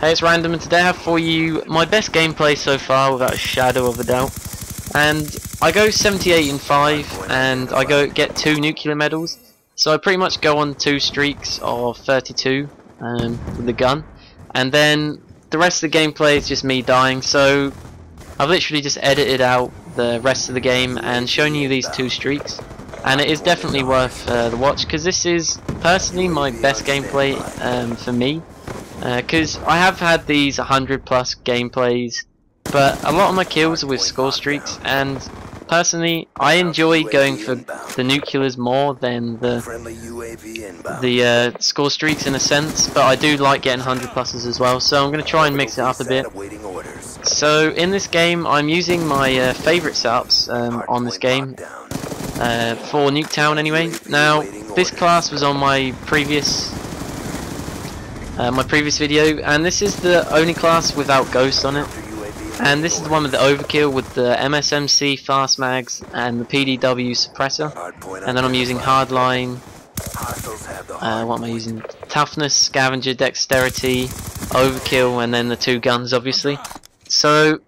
Hey, it's Random, and today I have for you my best gameplay so far, without a shadow of a doubt. And I go 78 and 5, and I get 2 nuclear medals. So I pretty much go on 2 streaks of 32 with the gun, and then the rest of the gameplay is just me dying. So I've literally just edited out the rest of the game and shown you these 2 streaks, and it is definitely worth the watch, because this is personally my best gameplay for me. Because I have had these 100 plus gameplays, but a lot of my kills are with score streaks, and personally I enjoy going for the nuclears more than the score streaks in a sense, but I do like getting 100 pluses as well, so I'm going to try and mix it up a bit. So in this game I'm using my favourite setups on this game, for Nuketown anyway. Now this class was on my previous video, and this is the only class without ghost on it, and this is the one with the overkill with the MSMC fast mags and the PDW suppressor, and then I'm using hardline, what am I using, toughness, scavenger, dexterity, overkill, and then the 2 guns obviously. So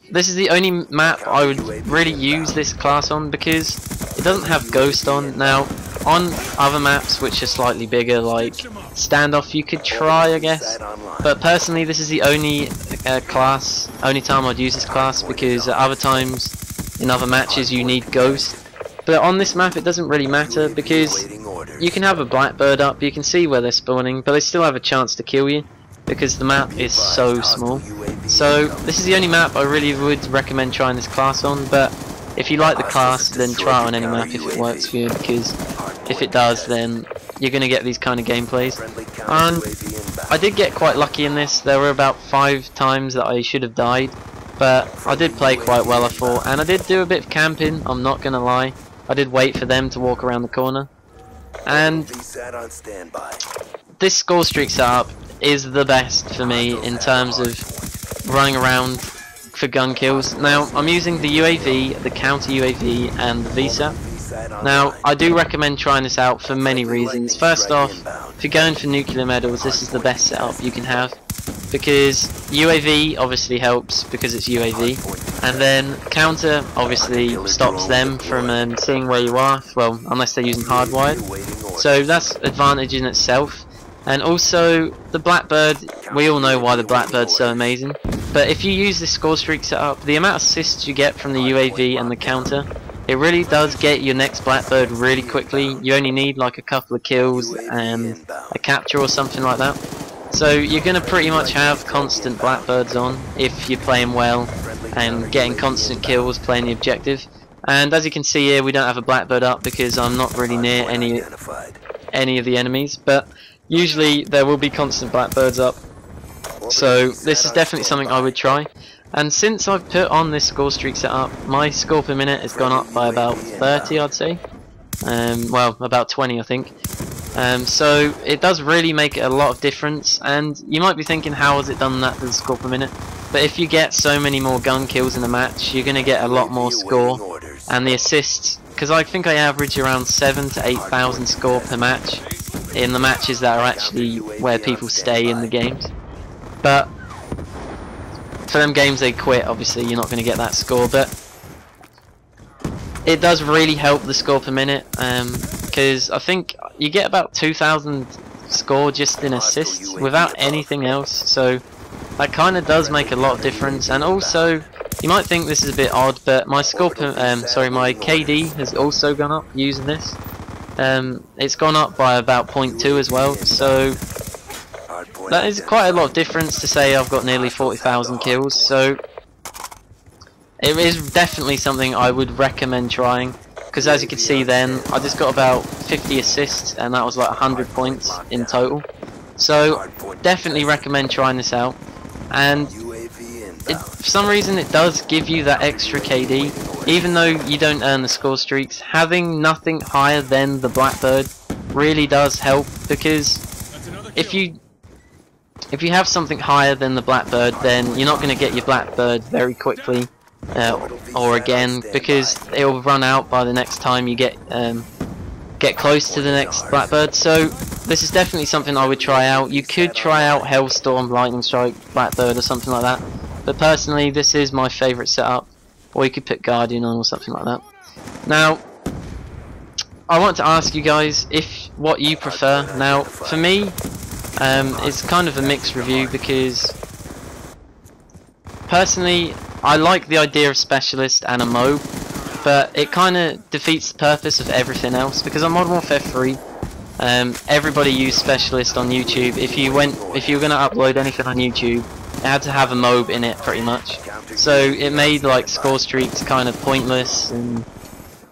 this is the only map I would really use this class on, because it doesn't have ghost on. Now on other maps which are slightly bigger, like standoff, you could try, I guess, but personally this is the only only time I'd use this class, because at other times in other matches you need ghost. But on this map it doesn't really matter, because you can have a blackbird up, you can see where they're spawning, but they still have a chance to kill you because the map is so small. So this is the only map I really would recommend trying this class on, but if you like the class then try it on any map if it works for you, because if it does then you're going to get these kind of gameplays. And I did get quite lucky in this. There were about 5 times that I should have died, but I did play quite well, I thought, and I did do a bit of camping, I'm not going to lie. I did wait for them to walk around the corner, and this score streak setup is the best for me in terms of running around for gun kills. Now I'm using the UAV, the counter UAV, and the VSAT. Now I do recommend trying this out for many reasons. First off, if you're going for nuclear medals, this is the best setup you can have, because UAV obviously helps because it's UAV, and then counter obviously stops them from seeing where you are, well, unless they're using hardwired, so that's advantage in itself. And also the Blackbird, we all know why the Blackbird's so amazing, but if you use this score streak setup, the amount of assists you get from the UAV and the counter, it really does get your next Blackbird really quickly. You only need like a couple of kills and a capture or something like that. So you're going to pretty much have constant Blackbirds on if you're playing well and getting constant kills, playing the objective. And as you can see here, we don't have a Blackbird up because I'm not really near any of the enemies, but usually there will be constant Blackbirds up. So this is definitely something I would try. And since I've put on this score streak setup, my score per minute has gone up by about 30, I'd say. Well, about 20 I think. So it does really make a lot of difference, and you might be thinking, how has it done that to the score per minute? But if you get so many more gun kills in a match, you're going to get a lot more score, and the assists, because I think I average around 7,000 to 8,000 score per match in the matches that are actually where people stay in the games. But for them games they quit, obviously you're not going to get that score, but it does really help the score per minute, because I think you get about 2,000 score just in assists without anything else, so that kind of does make a lot of difference. And also, you might think this is a bit odd, but my score per, my KD has also gone up using this. It's gone up by about 0.2 as well, so that is quite a lot of difference to say I've got nearly 40,000 kills, so it is definitely something I would recommend trying, because as you can see then, I just got about 50 assists and that was like 100 points in total. So definitely recommend trying this out, and for some reason it does give you that extra KD, even though you don't earn the score streaks. Having nothing higher than the Blackbird really does help, because if you have something higher than the Blackbird, then you're not going to get your Blackbird very quickly, or again, because it will run out by the next time you get get close to the next Blackbird. So this is definitely something I would try out. You could try out Hailstorm, Lightning Strike, Blackbird or something like that. But personally this is my favourite setup. Or you could put Guardian on or something like that. Now, I want to ask you guys what you prefer. Now, for me, it's kind of a mixed review because personally, I like the idea of Specialist and a Moab, but it kind of defeats the purpose of everything else. Because on Modern Warfare 3, everybody used Specialist on YouTube. If you were going to upload anything on YouTube, it had to have a Moab in it, pretty much. So it made like score streaks kind of pointless, and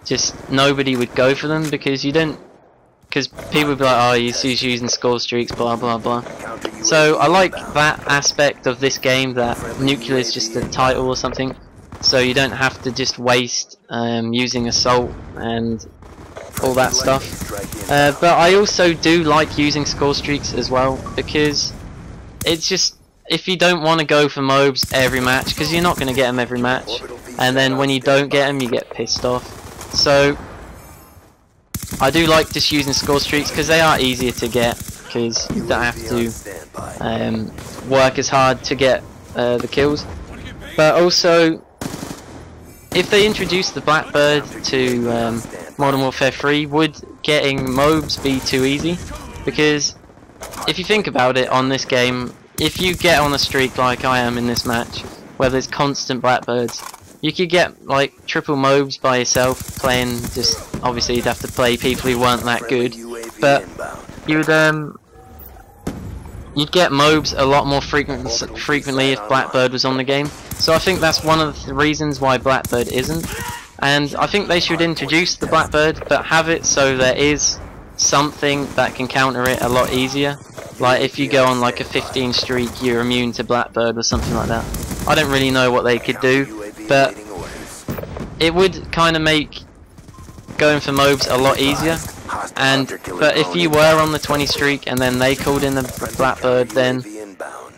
just nobody would go for them because people would be like, oh, he's using score streaks, blah blah blah. So I like that aspect of this game, that nuclear is just a title or something, so you don't have to just waste using assault and all that stuff. But I also do like using score streaks as well, because it's just, if you don't want to go for Moabs every match, because you're not going to get them every match, and then when you don't get them you get pissed off. So I do like just using score streaks because they are easier to get, because you don't have to work as hard to get the kills. But also, if they introduce the Blackbird to Modern Warfare 3, would getting Moabs be too easy? Because if you think about it, on this game, if you get on a streak like I am in this match, where there's constant Blackbirds, you could get like triple Moabs by yourself, playing just, obviously you'd have to play people who weren't that good, but you'd get Moabs a lot more frequently if Blackbird was on the game. So I think that's one of the reasons why Blackbird isn't, and I think they should introduce the Blackbird, but have it so there is something that can counter it a lot easier. Like if you go on like a 15 streak, you're immune to Blackbird or something like that. I don't really know what they could do, but it would kind of make going for Moabs a lot easier. But if you were on the 20 streak and then they called in the Blackbird, then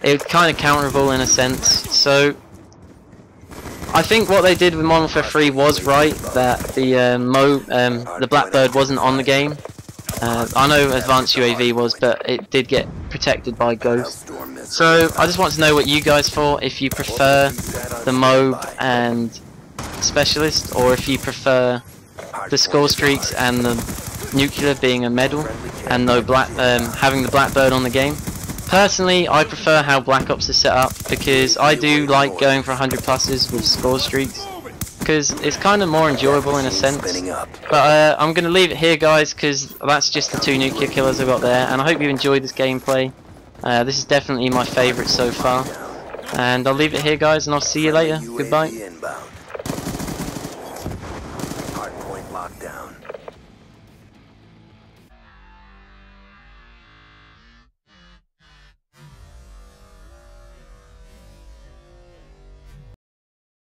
it would kind of counterable in a sense. So I think what they did with Modern Warfare 3 was right, that the Blackbird wasn't on the game. I know Advanced UAV was, but it did get protected by Ghost. So I just want to know what you guys thought, if you prefer the Moab and Specialist, or if you prefer the score streaks and the nuclear being a medal, and no having the Blackbird on the game. Personally, I prefer how Black Ops is set up, because I do like going for 100 pluses with score streaks, because it's kind of more enjoyable in a sense. But I'm going to leave it here, guys, because that's just the 2 nuclear killers I got there, and I hope you enjoyed this gameplay. This is definitely my favourite so far, and I'll leave it here, guys, and I'll see you later. Goodbye.